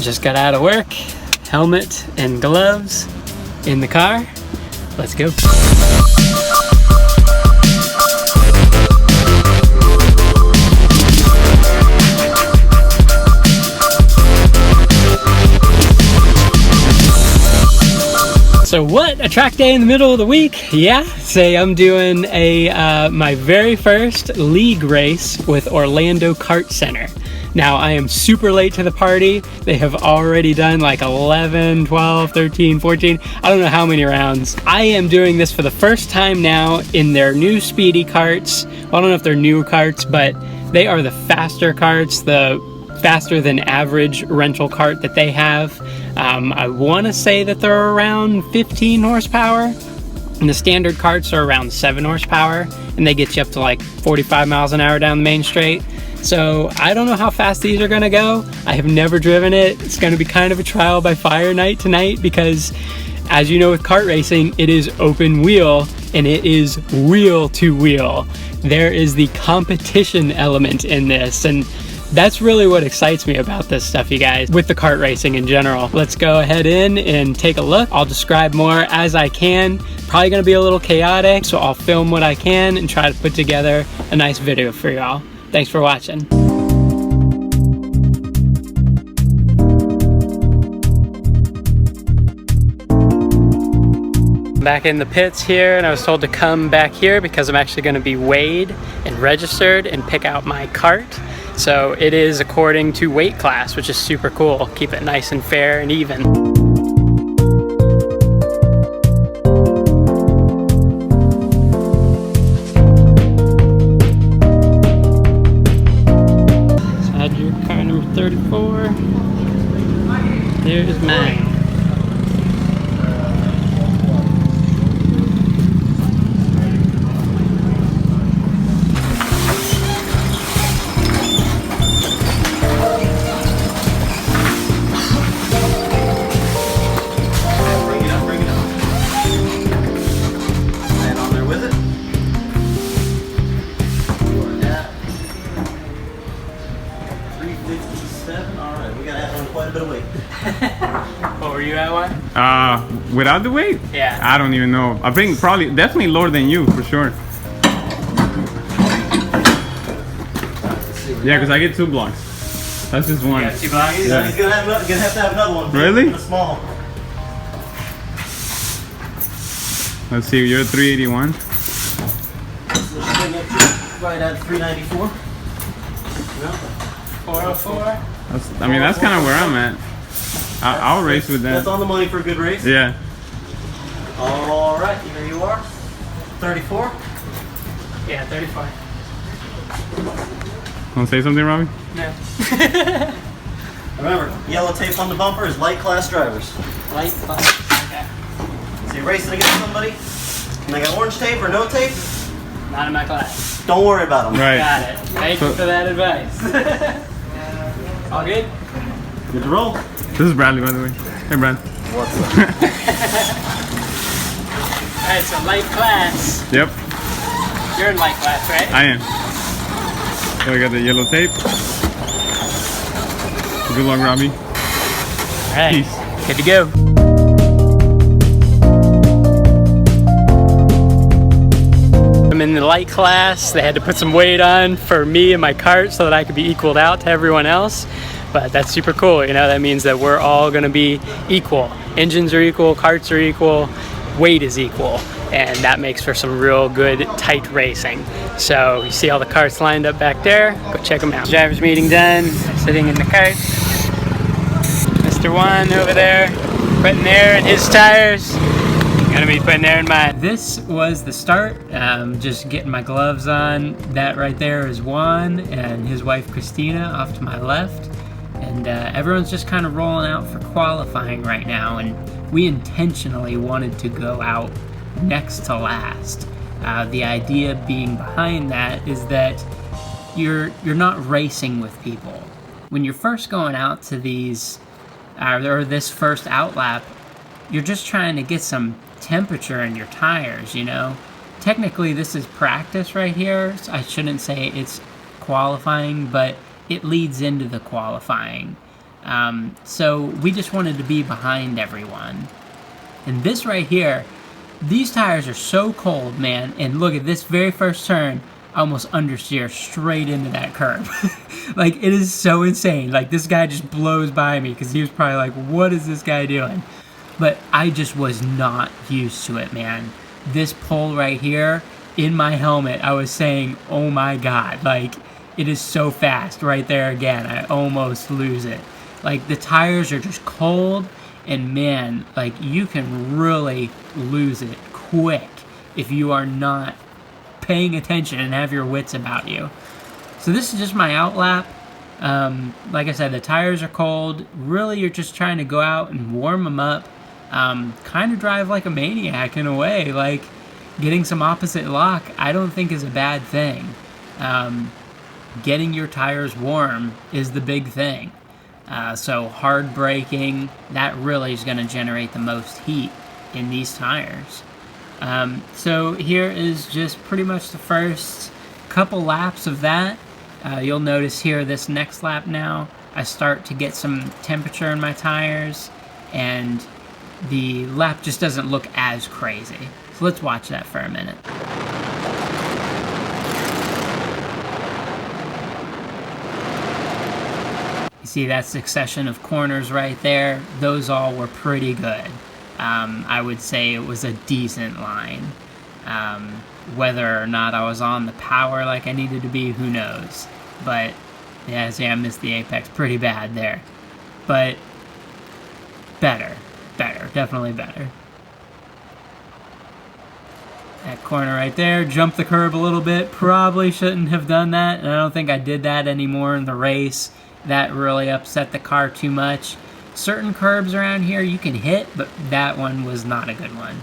Just got out of work, helmet and gloves in the car. Let's go. So what a track day in the middle of the week. Yeah, say I'm doing my very first league race with Orlando Kart Center. Now I am super late to the party. They have already done like 11, 12, 13, 14, I don't know how many rounds. I am doing this for the first time now in their new speedy karts. Well, I don't know if they're new karts, but they are the faster karts, the faster than average rental kart that they have. I want to say that they're around 15 horsepower, and the standard karts are around 7 horsepower, and they get you up to like 45 miles an hour down the main straight. So I don't know how fast these are going to go. I have never driven it. It's going to be kind of a trial by fire night tonight because, as you know, with kart racing, it is open wheel and it is wheel to wheel. There is the competition element in this, and that's really what excites me about this stuff, you guys, with the kart racing in general. Let's go ahead and take a look. I'll describe more as I can. Probably gonna be a little chaotic, so I'll film what I can and try to put together a nice video for y'all. Thanks for watching. Back in the pits here, and I was told to come back here because I'm actually gonna be weighed and registered and pick out my cart. So it is according to weight class, which is super cool. Keep it nice and fair and even. So add your car number 34. There's mine. What were you at, what? Without the weight? Yeah. I don't even know. I think definitely lower than you, for sure. Yeah, because I get 2 blocks. That's just one. You got 2 blocks? Yeah. He's gonna have to have another one. Really? Small. Let's see, you're at 381. Right at 394. 404. That's kind of where I'm at. I'll race with that. That's on the money for a good race. Yeah. All right, here you are. 34. Yeah, 34. Want to say something, Robbie? No. Remember, yellow tape on the bumper is light class drivers. Light class. Okay. So you're racing against somebody, and they got orange tape or no tape. Not in my class. Don't worry about them. Right. Got it. Thank you for that advice. All good? Good to roll. This is Bradley, by the way. Hey, Brad. What's up? Alright, so light class. Yep, You're in light class, right? I am. So I got the yellow tape. Good luck, Robbie. Alright, Peace. good to go. I'm in the light class. They had to put some weight on for me and my cart so that I could be equaled out to everyone else. But that's super cool, you know, that means that we're all gonna be equal. Engines are equal, carts are equal, weight is equal, and that makes for some real good, tight racing. So you see all the carts lined up back there, go check them out. Drivers meeting done, sitting in the cart. Mr. Juan over there, putting air in his tires. Gonna be putting air in mine. This was the start, just getting my gloves on. That right there is Juan and his wife Christina off to my left. And everyone's just kind of rolling out for qualifying right now, and we intentionally wanted to go out next to last. The idea being behind that is that you're not racing with people. When you're first going out to these, or this first outlap, you're just trying to get some temperature in your tires, you know? Technically this is practice right here, so I shouldn't say it's qualifying, but it leads into the qualifying. So we just wanted to be behind everyone. And this right here, these tires are so cold, man. And look at this very first turn, I almost understeer straight into that curb. Like, it is so insane. Like, this guy just blows by me because he was probably like, what is this guy doing? But I just was not used to it, man. This pull right here in my helmet, I was saying, oh my God, like, it is so fast right there again. I almost lose it. Like, the tires are just cold, and man, like, you can really lose it quick if you are not paying attention and have your wits about you. So this is just my out lap. Like I said, the tires are cold. Really, you're just trying to go out and warm them up. Kind of drive like a maniac in a way. Like, getting some opposite lock, I don't think is a bad thing. Getting your tires warm is the big thing. So hard braking, that really is going to generate the most heat in these tires. So here is just pretty much the first couple laps of that. You'll notice here this next lap now, I start to get some temperature in my tires, and the lap just doesn't look as crazy. So let's watch that for a minute. You see that succession of corners right there? Those all were pretty good. I would say it was a decent line. Whether or not I was on the power like I needed to be, who knows. But yeah, see, I missed the apex pretty bad there. But better, definitely better. That corner right there, jump the curb a little bit. Probably shouldn't have done that, and I don't think I did that anymore in the race. That really upset the car too much. Certain curbs around here you can hit, but that one was not a good one.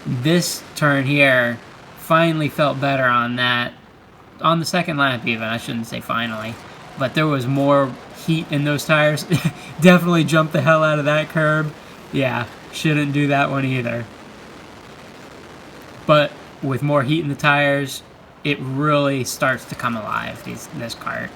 This turn here, finally felt better on that. On the second lap even, I shouldn't say finally. But there was more heat in those tires. Definitely jumped the hell out of that curb. Yeah, shouldn't do that one either. But with more heat in the tires, it really starts to come alive, this kart.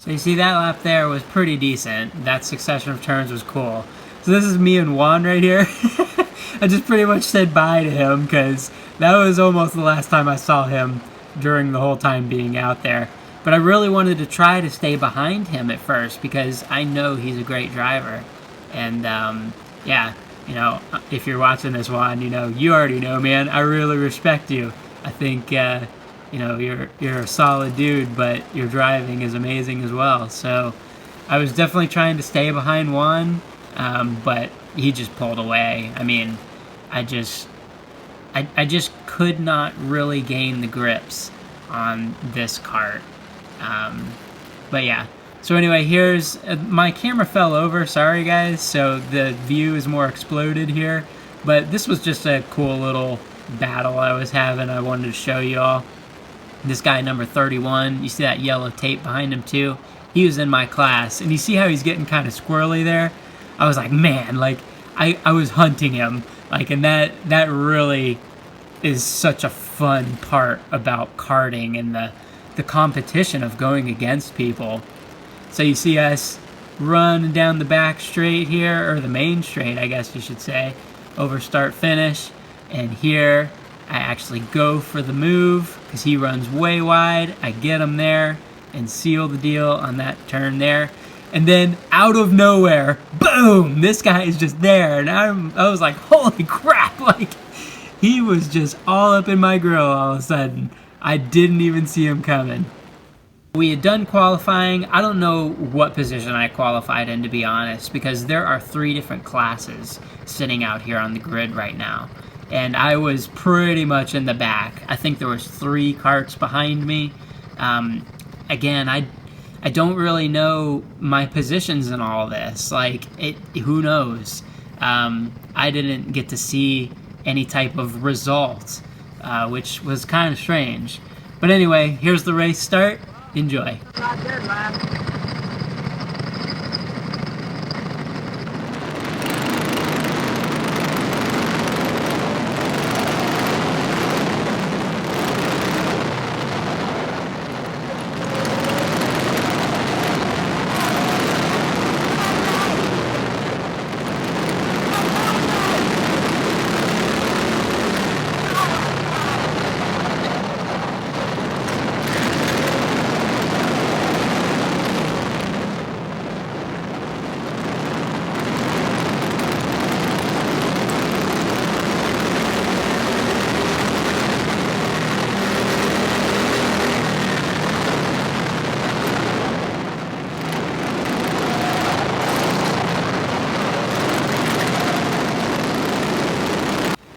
So you see that lap there was pretty decent. That succession of turns was cool. So this is me and Juan right here. I just pretty much said bye to him because that was almost the last time I saw him during the whole time being out there. But I really wanted to try to stay behind him at first because I know he's a great driver. And yeah, you know, if you're watching this, Juan, you know, you already know, man, I really respect you. I think you know, you're a solid dude, but your driving is amazing as well. So I was definitely trying to stay behind Juan, but he just pulled away. I mean, I just could not really gain the grips on this kart. But yeah. So anyway, here's my camera fell over. Sorry guys. So the view is more exploded here. But this was just a cool little battle I was having. I wanted to show you all. This guy number 31, you see that yellow tape behind him too? He was in my class, and you see how he's getting kind of squirrely there? I was like, man, like, I was hunting him, like, and that really is such a fun part about karting and the competition of going against people. So you see us running down the back straight here, or the main straight, I guess you should say, over start finish, and here I actually go for the move because he runs way wide. I get him there and seal the deal on that turn there. And then out of nowhere, boom, this guy is just there. And I was like, holy crap, like he was just all up in my grill all of a sudden. I didn't even see him coming. We had done qualifying. I don't know what position I qualified in, to be honest, because there are 3 different classes sitting out here on the grid right now. And I was pretty much in the back. I think there was 3 carts behind me. Again, I don't really know my positions in all this. Like, who knows? I didn't get to see any type of result, which was kind of strange. But anyway, here's the race start. Enjoy. Not good, man.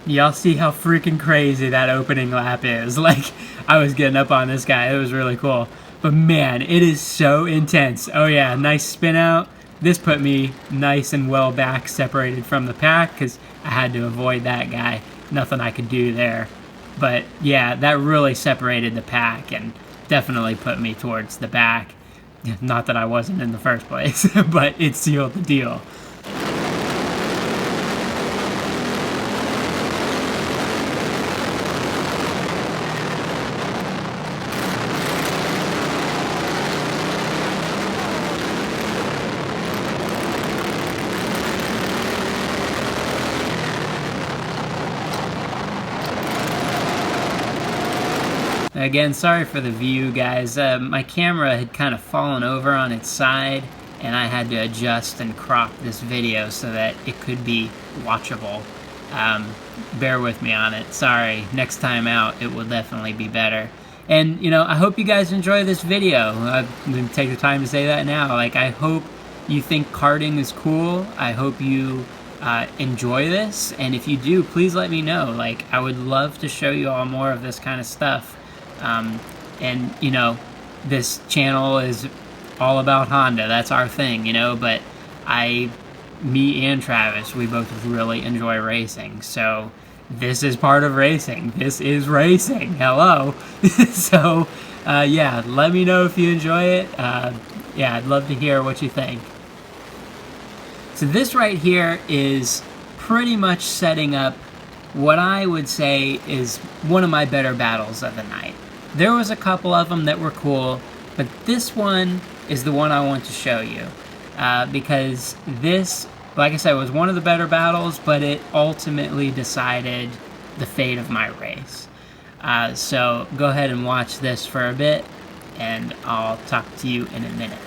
Y'all see how freaking crazy that opening lap is. Like, I was getting up on this guy. It was really cool. But man, it is so intense. Oh yeah, nice spin out. This put me nice and well back, separated from the pack, because I had to avoid that guy. Nothing I could do there. But yeah, that really separated the pack and definitely put me towards the back. Not that I wasn't in the first place, but it sealed the deal. Again, sorry for the view, guys. My camera had kind of fallen over on its side, and I had to adjust and crop this video so that it could be watchable. Bear with me on it. Sorry. Next time out, it will definitely be better. And, you know, I hope you guys enjoy this video. I'm going to take the time to say that now. Like, I hope you think karting is cool. I hope you enjoy this. And if you do, please let me know. Like, I would love to show you all more of this kind of stuff. And, you know, this channel is all about Honda. That's our thing, you know, but me and Travis, we both really enjoy racing. So this is part of racing. This is racing. Hello. So, yeah, let me know if you enjoy it. Yeah, I'd love to hear what you think. So this right here is pretty much setting up what I would say is one of my better battles of the night. There was a couple of them that were cool, but this one is the one I want to show you. Because this, like I said, was one of the better battles, but it ultimately decided the fate of my race. So go ahead and watch this for a bit, and I'll talk to you in a minute.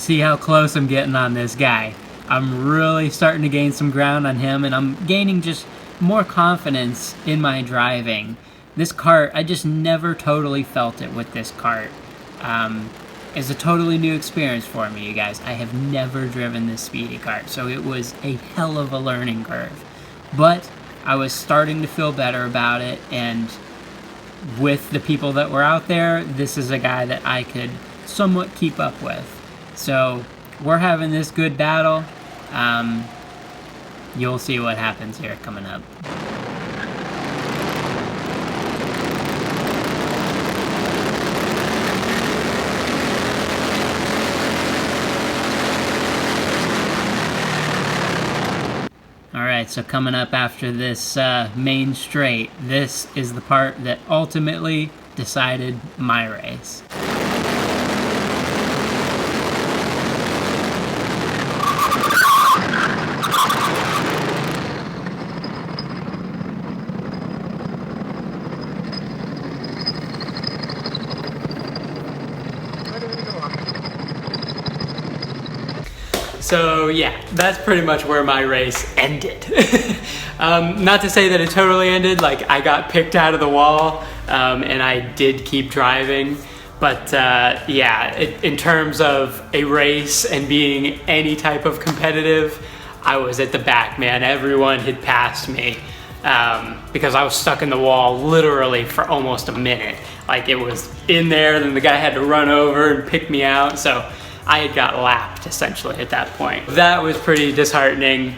see how close I'm getting on this guy. I'm really starting to gain some ground on him, and I'm gaining just more confidence in my driving. This kart, I just never totally felt it with this kart. It's a totally new experience for me, you guys. I have never driven this speedy kart, so it was a hell of a learning curve. But I was starting to feel better about it, and with the people that were out there, this is a guy that I could somewhat keep up with. So we're having this good battle. You'll see what happens here coming up. Alright, so coming up after this main straight, this is the part that ultimately decided my race. So yeah, that's pretty much where my race ended. Not to say that it totally ended, like I got picked out of the wall and I did keep driving. But yeah, in terms of a race and being any type of competitive, I was at the back, man. Everyone had passed me because I was stuck in the wall literally for almost a minute. Like it was in there, then the guy had to run over and pick me out. So I had got lapped essentially at that point. That was pretty disheartening,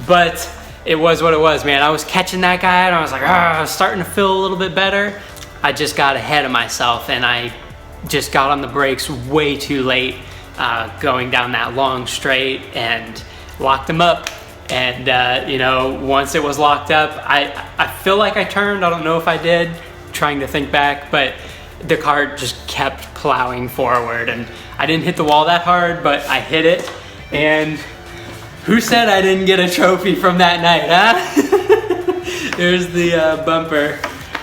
but it was what it was, man. I was catching that guy and I was like, I was starting to feel a little bit better. I just got ahead of myself and I just got on the brakes way too late going down that long straight and locked him up. And you know, once it was locked up, I feel like I turned, I don't know if I did, trying to think back, but the kart just kept plowing forward and I didn't hit the wall that hard, but I hit it. And who said I didn't get a trophy from that night, huh? There's the bumper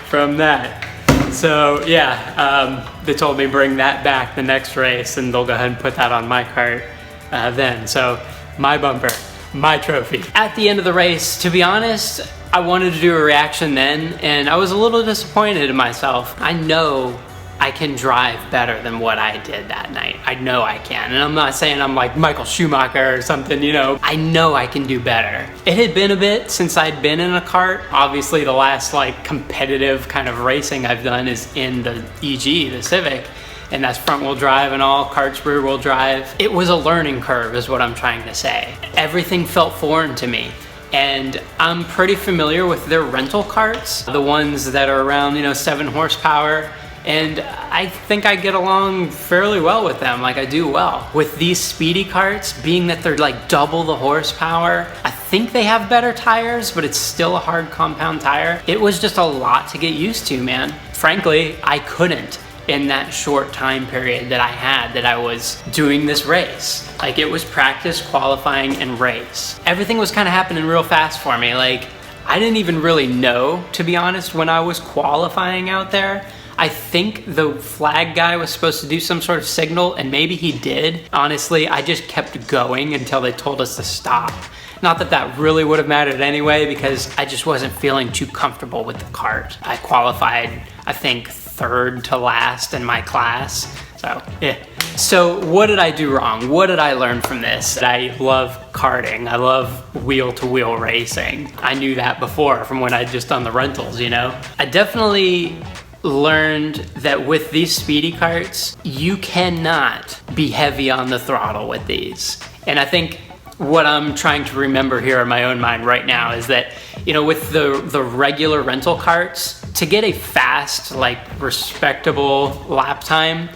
from that. So yeah, they told me bring that back the next race and they'll go ahead and put that on my kart then. So my bumper, my trophy. At the end of the race, to be honest, I wanted to do a reaction then and I was a little disappointed in myself. I know I can drive better than what I did that night. I know I can. And I'm not saying I'm like Michael Schumacher or something, you know. I know I can do better. It had been a bit since I'd been in a kart. Obviously the last like competitive kind of racing I've done is in the EG, the Civic. And that's front wheel drive and all, kart's rear wheel drive. It was a learning curve is what I'm trying to say. Everything felt foreign to me. And I'm pretty familiar with their rental karts, the ones that are around, you know, 7 horsepower. And I think I get along fairly well with them, like I do well. With these speedy karts, being that they're like double the horsepower, I think they have better tires, but it's still a hard compound tire. It was just a lot to get used to, man. Frankly, I couldn't in that short time period that I had that I was doing this race. Like it was practice, qualifying, and race. Everything was kind of happening real fast for me. Like I didn't even really know, to be honest, when I was qualifying out there. I think the flag guy was supposed to do some sort of signal, and maybe he did. Honestly, I just kept going until they told us to stop. Not that that really would have mattered anyway, because I just wasn't feeling too comfortable with the kart. I qualified, I think, 3rd to last in my class, so yeah. So what did I do wrong? What did I learn from this? I love karting. I love wheel-to-wheel racing. I knew that before from when I'd just done the rentals, you know? I definitely learned that with these speedy karts, you cannot be heavy on the throttle with these. And I think what I'm trying to remember here in my own mind right now is that, you know, with the regular rental karts, to get a fast, like respectable lap time,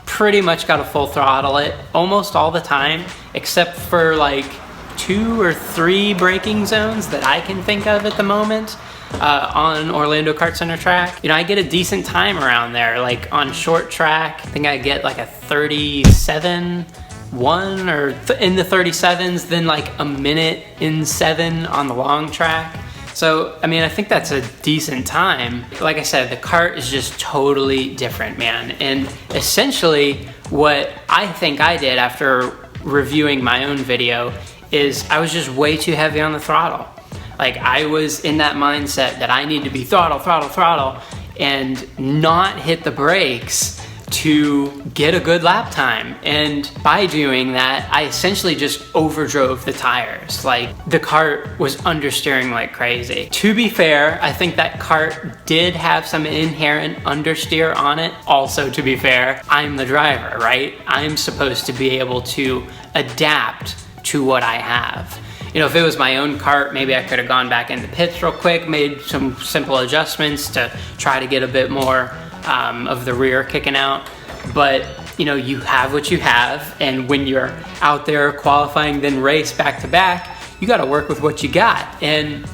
pretty much got to full throttle it almost all the time, except for like 2 or 3 braking zones that I can think of at the moment. On Orlando Kart Center track, you know, I get a decent time around there. Like on short track, I think I get like a 37.1 or in the 37s, then like a minute in 7 on the long track. So, I mean, I think that's a decent time. Like I said, the kart is just totally different, man. And essentially what I think I did after reviewing my own video is I was just way too heavy on the throttle. Like, I was in that mindset that I need to be throttle, throttle, throttle, and not hit the brakes to get a good lap time. And by doing that, I essentially just overdrove the tires. Like, the kart was understeering like crazy. To be fair, I think that kart did have some inherent understeer on it. Also, to be fair, I'm the driver, right? I'm supposed to be able to adapt to what I have. You know, if it was my own kart, maybe I could have gone back into pits real quick, made some simple adjustments to try to get a bit more of the rear kicking out. But, you know, you have what you have, and when you're out there qualifying, then race back to back, you got to work with what you got. And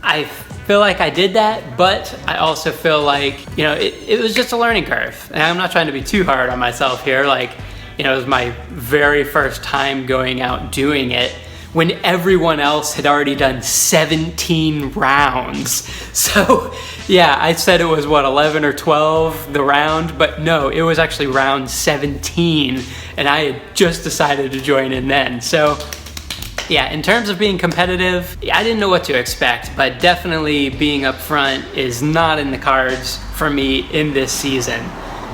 I feel like I did that, but I also feel like, you know, it was just a learning curve. And I'm not trying to be too hard on myself here. Like, you know, it was my very first time going out doing it when everyone else had already done 17 rounds. So yeah, I said it was what, 11 or 12 the round, but no, it was actually round 17, and I had just decided to join in then. So yeah, in terms of being competitive, I didn't know what to expect, but definitely being up front is not in the cards for me in this season.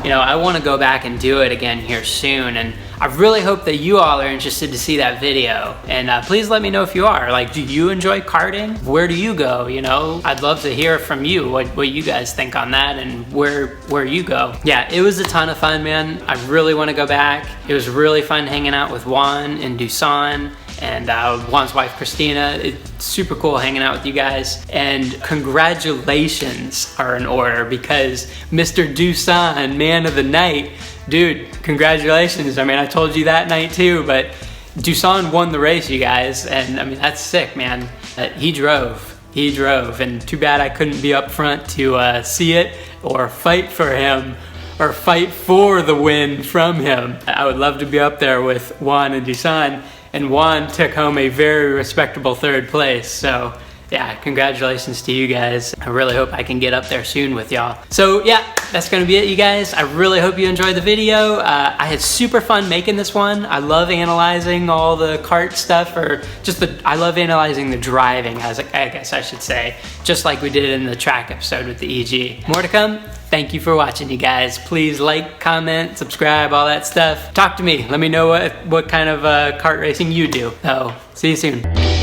You know, I want to go back and do it again here soon, and I really hope that you all are interested to see that video. And please let me know if you are. Like, do you enjoy karting? Where do you go? You know, I'd love to hear from you what you guys think on that and where you go. Yeah, it was a ton of fun, man. I really want to go back. It was really fun hanging out with Juan and Dusan and Juan's wife Christina. It's super cool hanging out with you guys, and congratulations are in order because Mr. Dusan, man of the night, dude, congratulations. I mean, I told you that night too, but Dusan won the race, you guys, and I mean, that's sick, man. He drove, and too bad I couldn't be up front to see it or fight for him or fight for the win from him. I would love to be up there with Juan and Dusan. And Juan took home a very respectable 3rd place. So yeah, congratulations to you guys. I really hope I can get up there soon with y'all. So yeah, that's gonna be it, you guys. I really hope you enjoyed the video. I had super fun making this one. I love analyzing all the kart stuff, or just I love analyzing the driving, I guess I should say, just like we did in the track episode with the EG. More to come. Thank you for watching, you guys. Please like, comment, subscribe, all that stuff. Talk to me. Let me know what kind of kart racing you do. So, see you soon.